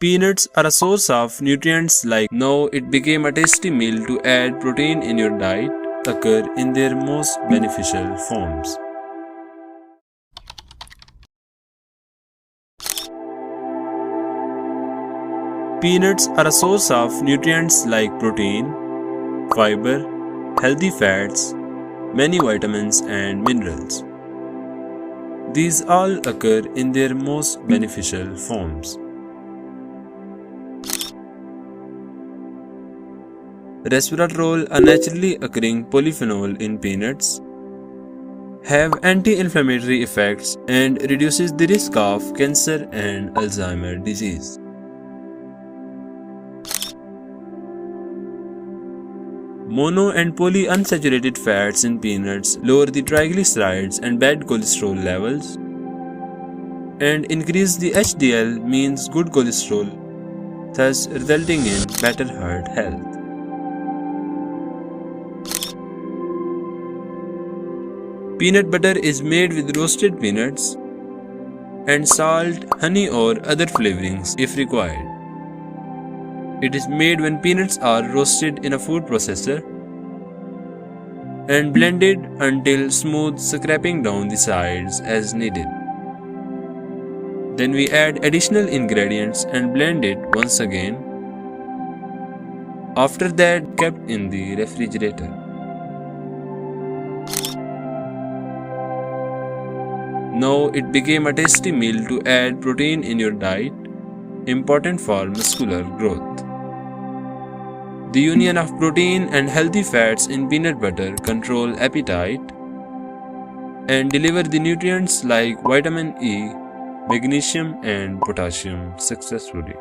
Peanuts are a source of nutrients like now it became a tasty meal to add protein in your diet, occur in their most beneficial forms. Peanuts are a source of nutrients like protein, fiber, healthy fats, many vitamins and minerals. These all occur in their most beneficial forms. Resveratrol, a naturally occurring polyphenol in peanuts, have anti-inflammatory effects and reduces the risk of cancer and Alzheimer's disease. Mono and polyunsaturated fats in peanuts lower the triglycerides and bad cholesterol levels and increase the HDL means good cholesterol, thus resulting in better heart health. Peanut butter is made with roasted peanuts and salt, honey or other flavorings if required. It is made when peanuts are roasted in a food processor and blended until smooth, scraping down the sides as needed. Then we add additional ingredients and blend it once again. After that, kept in the refrigerator. Now it became a tasty meal to add protein in your diet, important for muscular growth. The union of protein and healthy fats in peanut butter control appetite and deliver the nutrients like vitamin E, magnesium and potassium successfully.